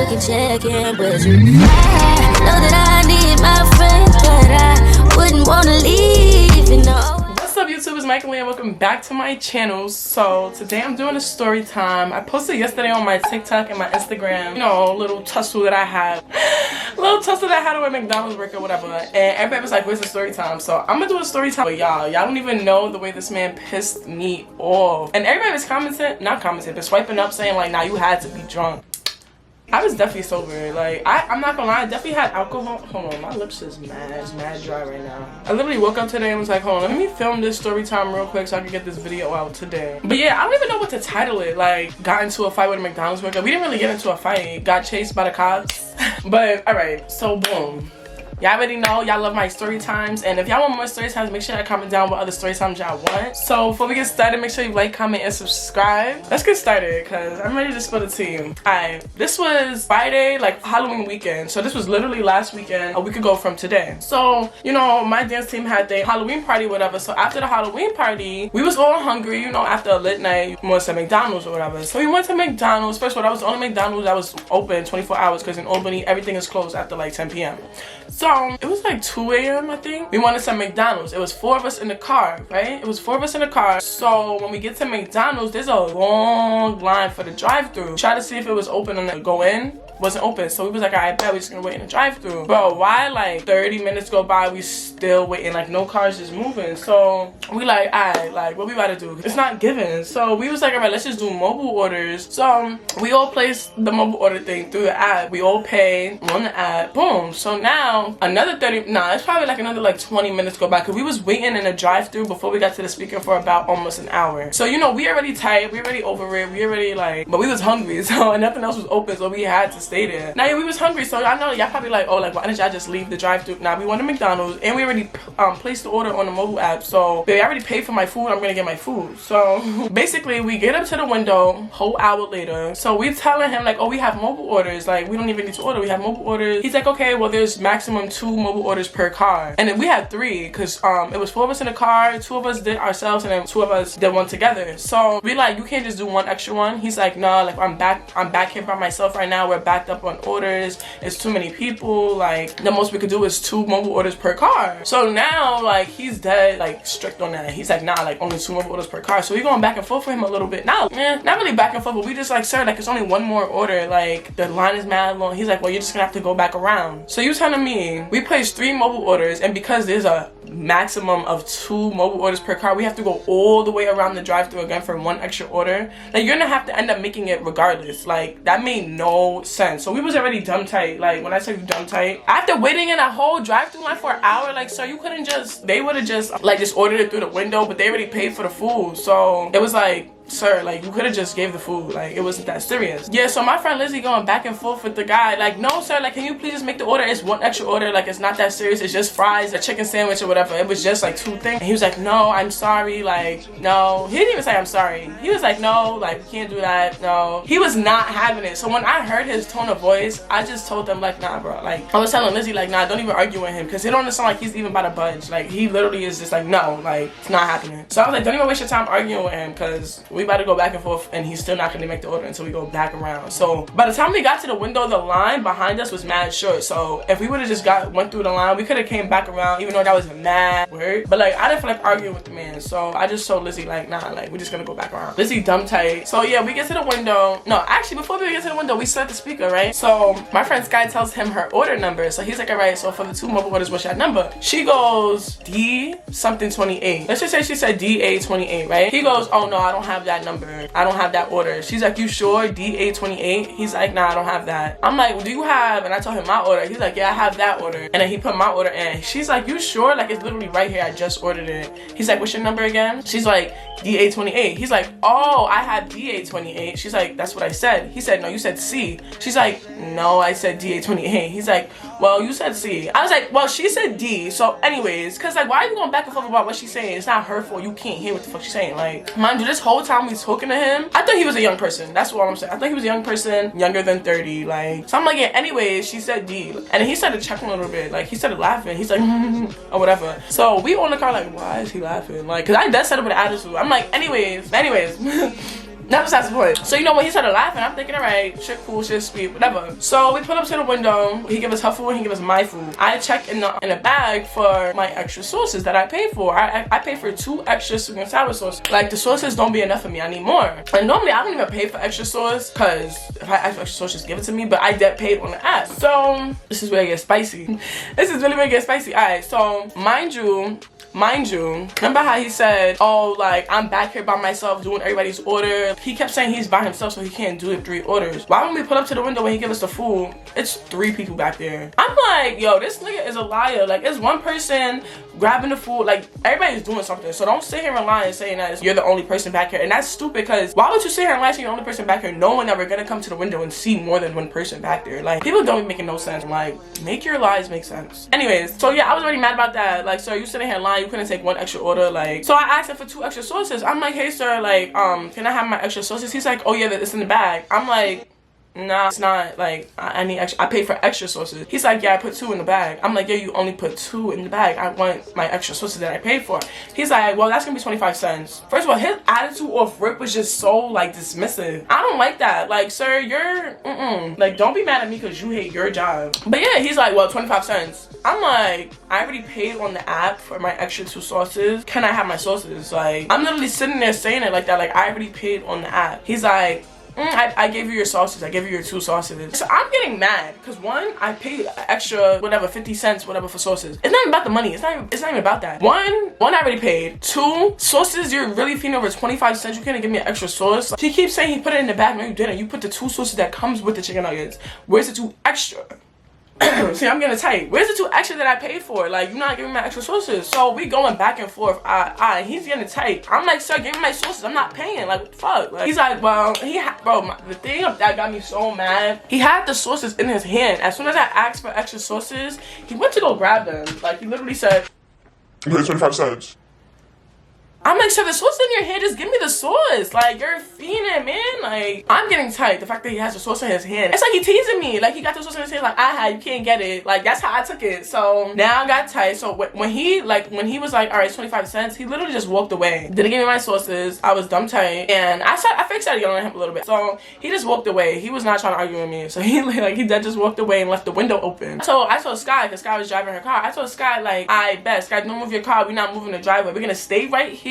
can check in with you. I know that I need my friends, but I wouldn't wanna leave, you know. What's up, YouTube? It's Mike and Leia. Welcome back to my channel. So today I'm doing a story time. I posted yesterday on my TikTok and my Instagram, you know, a little tussle that I had. Little tussle that I had with McDonald's work or whatever. And everybody was like, where's the story time? So I'm gonna do a story time with y'all. Y'all don't even know the way this man pissed me off. And everybody was but swiping up saying like, nah, you had to be drunk. I was definitely sober. Like, I'm not gonna lie, I definitely had alcohol. Hold on, my lips is mad dry right now. I literally woke up today and was like, hold on, let me film this story time real quick so I can get this video out today. But yeah, I don't even know what to title it. Like, got into a fight with a McDonald's worker. We didn't really get into a fight. Got chased by the cops. But alright, so boom. Y'all already know y'all love my story times, and if y'all want more story times, make sure y'all comment down what other story times y'all want. So before we get started, make sure you like, comment, and subscribe. Let's get started because I'm ready to spill the tea. Alright, this was Friday, like Halloween weekend. So this was literally last weekend, a week ago from today. So, you know, my dance team had their Halloween party, whatever. So after the Halloween party, we was all hungry, you know, after a lit night, we went to McDonald's or whatever. So we went to McDonald's. First of all, that was the only McDonald's that was open 24 hours because in Albany, everything is closed after like 10 p.m. So it was like 2 a.m. I think. We wanted some McDonald's. It was 4 of us in the car, right? It was 4 of us in the car. So when we get to McDonald's, there's a long line for the drive-thru. Try to see if it was open and go in. Wasn't open. So we was like, I bet we're just gonna wait in the drive-thru. Bro, why like 30 minutes go by, we still waiting, like no cars is moving. So we like, alright, like what we about to do? It's not given. So we was like, alright, let's just do mobile orders. So we all placed the mobile order thing through the app. We all pay on the app. Boom. So now another 30, it's probably like another like 20 minutes go by because we was waiting in a drive-thru before we got to the speaker for about almost an hour. So you know, we already tired, we already over it, we already like, but we was hungry, so and nothing else was open, so we had to stay there. Now yeah, we was hungry, so I know y'all probably like, oh, like why didn't y'all just leave the drive-thru? Now we went to McDonald's and we already placed the order on the mobile app. So baby, I already paid for my food. I'm gonna get my food. So basically, we get up to the window, whole hour later. So we telling him like, oh, we have mobile orders. Like we don't even need to order. We have mobile orders. He's like, okay, well there's maximum 2 mobile orders per car, and then we had 3 because it was 4 of us in the car. 2 of us did ourselves, and then 2 of us did one together. So we like, you can't just do one extra one. He's like, no, like I'm back here by myself right now. We're backed up on orders. It's too many people. Like the most we could do is 2 mobile orders per car. So now like he's dead like strict on that. He's like, nah, like only 2 mobile orders per car. So we going back and forth for him a little bit. Now, not really back and forth, but we just like, sir, like it's only 1 more order. Like the line is mad long. He's like, well, you're just gonna have to go back around. So you telling me we placed 3 mobile orders, and because there's a maximum of 2 mobile orders per car, we have to go all the way around the drive-thru again for 1 extra order. Like you're gonna have to end up making it regardless. Like that made no sense. So we was already dumb tight. Like when I say dumb tight, after waiting in a whole drive-thru line for an hour, like sir, you couldn't just, they would have just like just ordered it through the window, but they already paid for the food. So it was like, sir, like you could have just gave the food. Like it wasn't that serious. Yeah, so my friend Lizzie going back and forth with the guy like, no sir, like can you please just make the order? It's 1 extra order. Like it's not that serious. It's just fries, a chicken sandwich or whatever. It was just like 2 things. And he was like, no, I'm sorry. Like no, he didn't even say I'm sorry. He was like, no, like we can't do that. No, he was not having it. So when I heard his tone of voice, I just told them like, nah bro, like I was telling Lizzie like, nah, don't even argue with him because he don't sound like he's even about to budge. Like he literally is just like, no, like it's not happening. So I was like, don't even waste your time arguing with him because we about to go back and forth and he's still not going to make the order until we go back around. So by the time we got to the window, the line behind us was mad short. So if we would have just went through the line, we could have came back around, even though that was mad weird. But like I didn't feel like arguing with the man, so I just told Lizzie like, nah, like we're just gonna go back around. Lizzie dumb tight. So yeah, we get to the window. No, actually before we get to the window, we set the speaker, right? So my friend Sky tells him her order number. So he's like, all right, so for the 2 mobile orders, what's your number? She goes D something 28. Let's just say she said DA28, right? He goes, oh no, I don't have that number. I don't have that order. She's like, you sure? DA28? He's like, nah, I don't have that. I'm like, well, do you have? And I told him my order. He's like, yeah, I have that order. And then he put my order in. She's like, you sure? Like it's literally right here. I just ordered it. He's like, what's your number again? She's like, DA28. He's like, oh, I had DA28. She's like, that's what I said. He said, no, you said C. She's like, no, I said DA28. He's like, well, you said C. I was like, well, she said D. So anyways, cause like, why are you going back and forth about what she's saying? It's not her fault. You can't hear what the fuck she's saying. Like, mind you, this whole time we talking to him, I thought he was a young person. That's what I'm saying. I thought he was a young person, younger than 30. Like, so I'm like, yeah, anyways, she said D. And then he started checking a little bit. Like, he started laughing. He's like, or whatever. So we on the car like, why is he laughing? Like, cause I dead set up with an attitude. I'm like, anyways. That's besides the point. So you know when he started laughing, I'm thinking, alright, shit cool, shit sweet, whatever. So we put up to the window. He give us her food, he give us my food. I check in the bag for my extra sauces that I paid for. I paid for 2 extra sweet and sour sauces. Like the sauces don't be enough for me. I need more. And normally I don't even pay for extra sauce because if I ask for extra sauce, just give it to me. But I get paid on the app. So this is where it gets spicy. This is really where it gets spicy. Alright, so mind you, remember how he said, oh, like I'm back here by myself doing everybody's order. He kept saying he's by himself so he can't do 3 orders. Why when we put up to the window when he give us the food, it's 3 people back there. I'm like, yo, this nigga is a liar. Like it's one person grabbing the food. Like everybody's doing something. So don't sit here and lie and saying that you're the only person back here. And that's stupid because why would you sit here and lie saying you're the only person back here knowing that we're gonna come to the window and see more than one person back there? Like people don't be making no sense. Like make your lies make sense. Anyways, so yeah, I was already mad about that. Like, sir, you sitting here lying, you couldn't take 1 extra order. Like, so I asked him for 2 extra sauces. I'm like, hey sir, like can I have my extra sauces? He's like, oh yeah, it's in the bag. I'm like, nah, it's not. Like I need extra. I paid for extra sauces. He's like, yeah, I put 2 in the bag. I'm like, yeah, you only put 2 in the bag. I want my extra sauces that I paid for. He's like, well, that's gonna be 25 cents. First of all, his attitude off rip was just so like dismissive. I don't like that. Like, sir, you're like, don't be mad at me because you hate your job. But yeah, he's like, well, 25 cents. I'm like, I already paid on the app for my extra 2 sauces. Can I have my sauces? Like, I'm literally sitting there saying it like that. Like, I already paid on the app. He's like, I gave you your sauces. I gave you your 2 sauces. So I'm getting mad because 1, I paid extra whatever 50 cents whatever for sauces. It's not even about the money. It's not even about that. One I already paid. 2 sauces. You're really feeding over 25 cents. You can't give me an extra sauce. He keeps saying he put it in the bag. No, you didn't. You put the 2 sauces that comes with the chicken nuggets. Where's the 2 extra? See, I'm getting tight. Where's the 2 extra that I paid for? Like, you're not giving me my extra sauces. So we going back and forth. He's getting tight. I'm like, sir, give me my sauces. I'm not paying. Like, what the fuck? Like, he's like, well, the thing that got me so mad, he had the sauces in his hand. As soon as I asked for extra sauces, he went to go grab them. Like, he literally said, here's 25 cents. I'm like, sir, the sauce in your hand, just give me the sauce. Like, you're fiending, man. Like, I'm getting tight. The fact that he has the sauce in his hand. It's like he teasing me. Like, he got the sauce in his hand, like, you can't get it. Like, that's how I took it. So, now I got tight. So, when he was like, all right, 25 cents, he literally just walked away. Didn't give me my sauces. I was dumb tight. And I started yelling at him a little bit. So, he just walked away. He was not trying to argue with me. So, he just walked away and left the window open. So, I told Sky, because Sky was driving her car. I told Sky, like, I bet, Sky, don't move your car. We're not moving the driveway. We're going to stay right here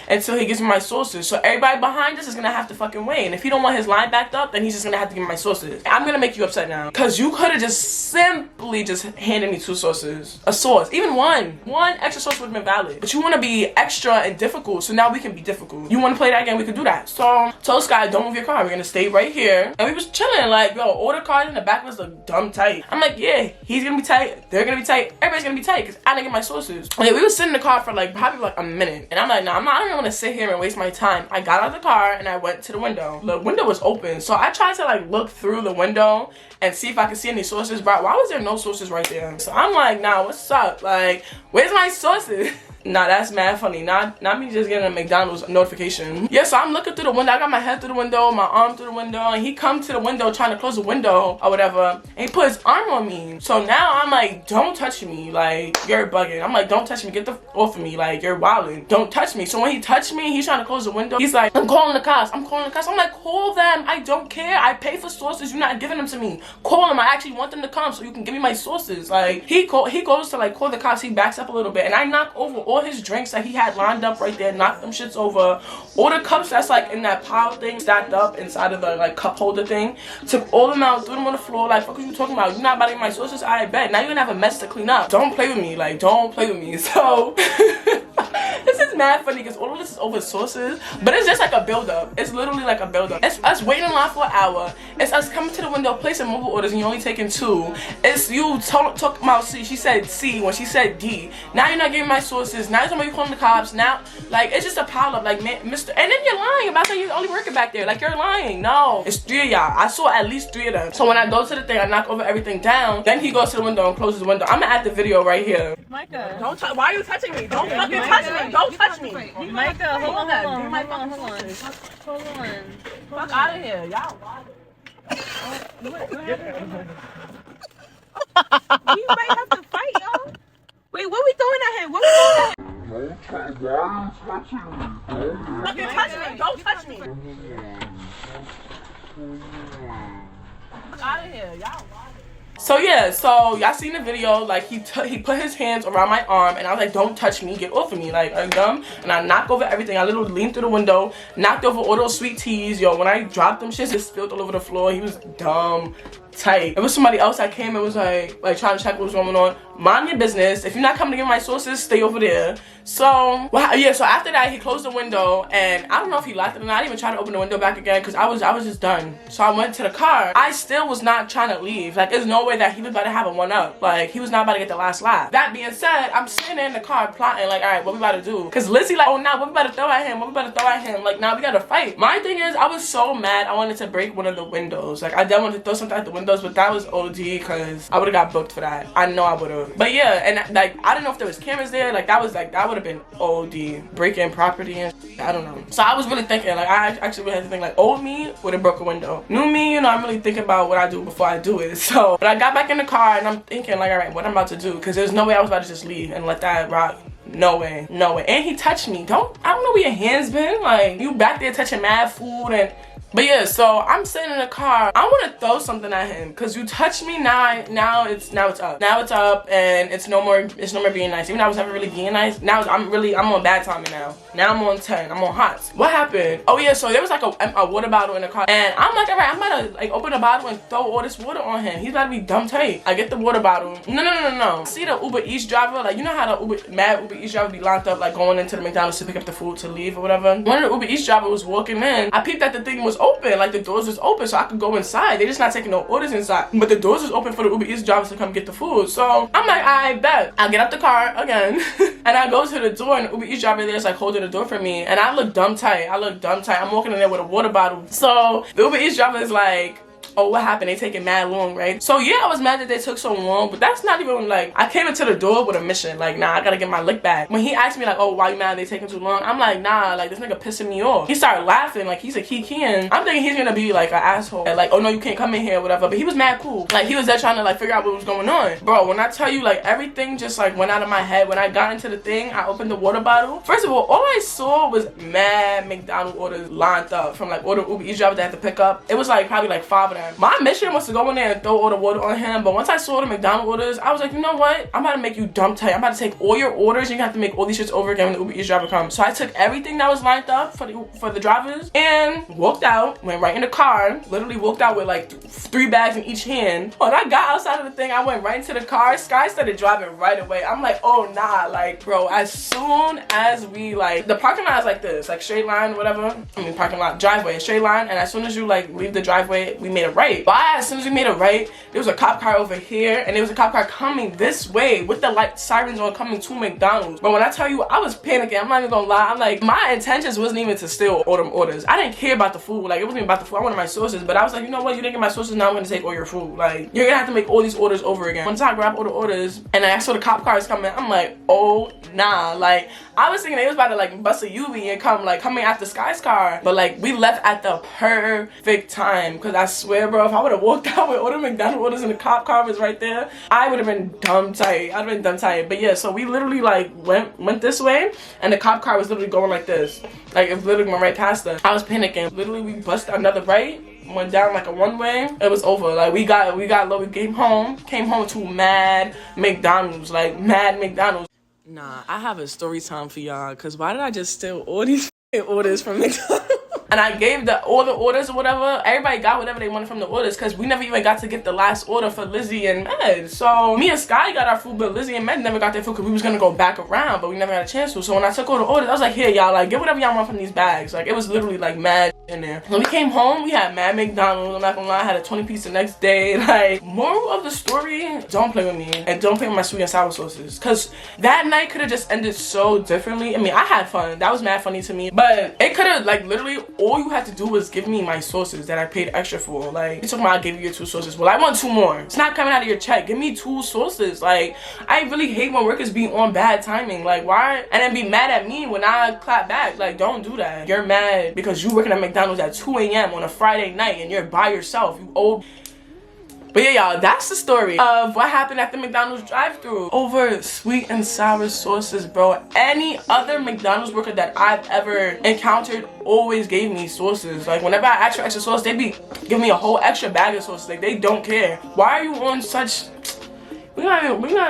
until he gives me my sauces. So everybody behind us is gonna have to fucking wait. And if he don't want his line backed up, then he's just gonna have to give me my sauces. I'm gonna make you upset now. Cause you could have just simply just handed me 2 sauces. A sauce. Even one extra sauce would have been valid. But you wanna be extra and difficult, so now we can be difficult. You wanna play that game, we can do that. So told Sky, don't move your car. We're gonna stay right here. And we was chilling, like, yo, all the cars in the back was look dumb tight. I'm like, yeah, he's gonna be tight, they're gonna be tight, everybody's gonna be tight, cause I didn't get my sauces. And we was sitting in the car for like probably like a minute. And I'm like, nah, I don't even wanna sit here and waste my time. I got out of the car and I went to the window. The window was open, so I tried to like look through the window and see if I could see any sauces. But why was there no sauces right there? So I'm like, nah, what's up? Like, where's my sauces? Nah, that's mad funny. Not me just getting a McDonald's notification. Yeah, so I'm looking through the window. I got my head through the window, my arm through the window, and he come to the window trying to close the window or whatever, and he put his arm on me. So now I'm like, don't touch me. Like, you're bugging. I'm like, don't touch me. Get the off of me. Like, you're wilding. Don't touch me. So when he touched me, he's trying to close the window. He's like, I'm calling the cops. I'm calling the cops. I'm like, call them. I don't care. I pay for sauces. You're not giving them to me. Call them. I actually want them to come so you can give me my sauces. Like, he goes to like call the cops. He backs up a little bit, and I knock over all his drinks that he had lined up right there, knocked them shits over. All the cups that's like in that pile thing stacked up inside of the like cup holder thing, took all them out, threw them on the floor. Like, fuck, what you talking about? You're not about to get my sauces? I bet. Now you're gonna have a mess to clean up. Don't play with me. Like, don't play with me. So this is mad funny because all of this is over sauces, but it's just like a build-up. It's literally like a build-up. It's us waiting in line for an hour. It's us coming to the window, placing mobile orders, and you're only taking 2. It's you talking about C. She said C when she said D. Now you're not giving my sauces. Now you're somebody calling the cops. Now, like, it's just a pile up. Like, man, Mr. And then you're lying about that you're only working back there. Like, you're lying. No, it's 3 of y'all. I saw at least 3 of them. So when I go to the thing, I knock over everything down. Then he goes to the window and closes the window. I'm gonna add the video right here. Micah, Don't touch. Why are you touching me? Don't fucking touch me. Don't touch me. Micah, hold on. Fuck out of here, y'all. We might have to fight, y'all. Wait, what we throwing at him? What we throwing at him? Why are you touching me? Fucking touch me. Don't touch me. out of here. Y'all. So yeah, so y'all seen the video, like he put his hands around my arm and I was like, don't touch me, get off of me, like, are you dumb? And I knocked over everything. I literally leaned through the window, knocked over all those sweet teas. Yo, when I dropped them shits, it spilled all over the floor. He was dumb tight. It was somebody else that came and was like trying to check what was going on. Mind your business. If you're not coming to get my sauces, stay over there. So well, yeah, so after that he closed the window and I don't know if he locked it or not. I didn't even try to open the window back again because I was just done. So I went to the car. I still was not trying to leave. Like there's no way that he was about to have a one up. Like he was not about to get the last laugh. That being said, I'm sitting there in the car plotting like, all right, what we about to do? Because Lizzie like, oh nah, what we about to throw at him? What we about to throw at him? Like nah, we gotta fight. My thing is I was so mad I wanted to break one of the windows. Like I didn't want to throw something at the windows, but that was OD because I would have got booked for that. I know I would have. But yeah, and like I don't know if there was cameras there. Like that would have been OD. Breaking property and I don't know. So I was really thinking, like I actually really had to think like old me would have broke a window. New me, you know, I'm really thinking about what I do before I do it. So but I got back in the car and I'm thinking like, all right, what I'm about to do, because there's no way I was about to just leave and let that rock. No way, no way. And he touched me. I don't know where your hands been. Like you back there touching mad food and. But yeah, so I'm sitting in the car. I want to throw something at him because you touched me. Now it's up. Now it's up, and it's no more being nice. Even though I was never really being nice. Now I'm on bad timing now. Now I'm on 10. I'm on hots. What happened? Oh yeah, so there was like a water bottle in the car, and I'm like, alright, I'm about to like open the bottle and throw all this water on him. He's about to be dumb tight. I get the water bottle. No. See the Uber Eats driver? Like you know how the Uber Eats driver be locked up, like going into the McDonald's to pick up the food to leave or whatever. One of the Uber Eats driver was walking in. I peeped that the thing was open, like the doors was open so I could go inside. They just not taking no orders inside, but the doors was open for the Uber Eats drivers to come get the food. So I'm like, I bet. I'll get up the car again and I go to the door and the Uber Eats driver there's like holding the door for me and I look dumb tight. I'm walking in there with a water bottle. So the Uber Eats driver is like, oh, what happened? They taking mad long, right? So yeah, I was mad that they took so long, but that's not even like, I came into the door with a mission. Like, nah, I gotta get my lick back. When he asked me like, oh, why you mad they taking too long? I'm like, nah, like this nigga pissing me off. He started laughing, like he's a kikiing. I'm thinking he's gonna be like an asshole. And, like, oh no, you can't come in here or whatever. But he was mad cool. Like he was there trying to like figure out what was going on. Bro, when I tell you like everything just like went out of my head. When I got into the thing, I opened the water bottle. First of all I saw was mad McDonald's orders lined up from like all the Uber Eats drivers that I had to pick up. It was like probably like 5 of them. My mission was to go in there and throw all the water on him, but once I saw the McDonald's orders, I was like, you know what? I'm about to make you dumb tight. I'm about to take all your orders. You're gonna have to make all these shits over again when the Uber Eats driver comes. So I took everything that was lined up for the drivers and walked out, went right in the car, literally walked out with like 3 bags in each hand. When I got outside of the thing, I went right into the car. Sky started driving right away. I'm like, oh nah, like bro, as soon as we like, the parking lot is like this, like straight line, whatever. I mean parking lot, driveway, straight line, and as soon as you like leave the driveway, we made a right. But as soon as we made a right, there was a cop car over here and there was a cop car coming this way with the light sirens on coming to McDonald's. But when I tell you I was panicking, I'm not even gonna lie, I'm like, my intentions wasn't even to steal all them orders. I didn't care about the food, like it wasn't even about the food. I wanted my sauces, but I was like, you know what, you didn't get my sauces, now I'm gonna take all your food. Like you're gonna have to make all these orders over again. Once I grabbed all the orders and I saw the cop cars coming, I'm like, oh nah. Like I was thinking they was about to like bust a UV and coming after Sky's car, but like we left at the perfect time. Because I swear bro, if I would have walked out with all the McDonald's orders and the cop car was right there, I would have been dumb tight. I'd have been dumb tight. But yeah, so we literally like went this way and the cop car was literally going like this, like it literally went right past us. I was panicking. Literally we busted another right, went down like a one-way. It was over. Like we got low. We came home to mad McDonald's, like mad McDonald's. Nah, I have a story time for y'all, because why did I just steal all these orders from McDonald's? And I gave all the orders or whatever. Everybody got whatever they wanted from the orders, because we never even got to get the last order for Lizzie and Med. So me and Sky got our food, but Lizzie and Med never got their food because we was gonna go back around, but we never had a chance to. So when I took all the orders, I was like, here y'all, like get whatever y'all want from these bags. Like it was literally like mad in there. When we came home, we had mad McDonald's. I'm not gonna lie, I had a 20-piece the next day. Like, moral of the story, don't play with me and don't play with my sweet and sour sauces, because that night could have just ended so differently. I mean, I had fun. That was mad funny to me, but it could have like literally all you had to do was give me my sauces that I paid extra for. Like, you talking about I gave you your 2 sauces. Well, I want 2 more. It's not coming out of your check. Give me 2 sauces. Like, I really hate when workers be on bad timing. Like, why? And then be mad at me when I clap back. Like, don't do that. You're mad because you working at McDonald's at 2 a.m. on a Friday night and you're by yourself. You old But yeah, y'all, that's the story of what happened at the McDonald's drive-thru over sweet and sour sauces, bro. Any other McDonald's worker that I've ever encountered always gave me sauces. Like, whenever I ask for extra sauce, they be giving me a whole extra bag of sauces. Like, they don't care. Why are you on such... We're not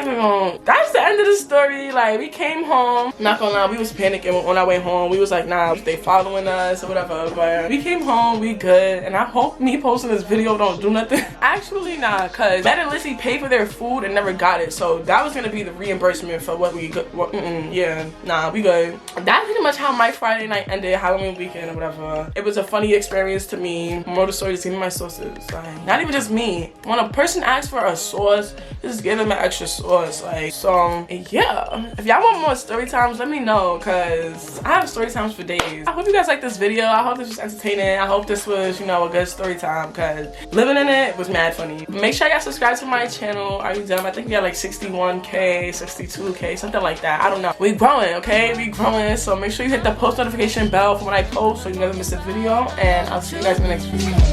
even gonna... That's the end of the story. Like, we came home. Not gonna lie, we was panicking on our way home. We was like, nah, they following us or whatever. But we came home, we good. And I hope me posting this video don't do nothing. Actually, nah, cause Matt and Lizzie paid for their food and never got it. So that was gonna be the reimbursement for what we got. Yeah, nah, we good. That's pretty much how my Friday night ended, Halloween weekend or whatever. It was a funny experience to me. More of the story, just give me my sauces. Like, not even just me. When a person asks for a sauce, just give them an extra sauce. Like, so yeah, if y'all want more story times, let me know, because I have story times for days. I hope you guys like this video. I hope this was entertaining. I hope this was, you know, a good story time, because living in it was mad funny. Make sure y'all subscribe to my channel. Are you dumb? I think we got like 61k, 62k, something like that. I don't know. We growing, okay? We growing. So make sure you hit the post notification bell for when I post so you never miss a video, and I'll see you guys in the next video.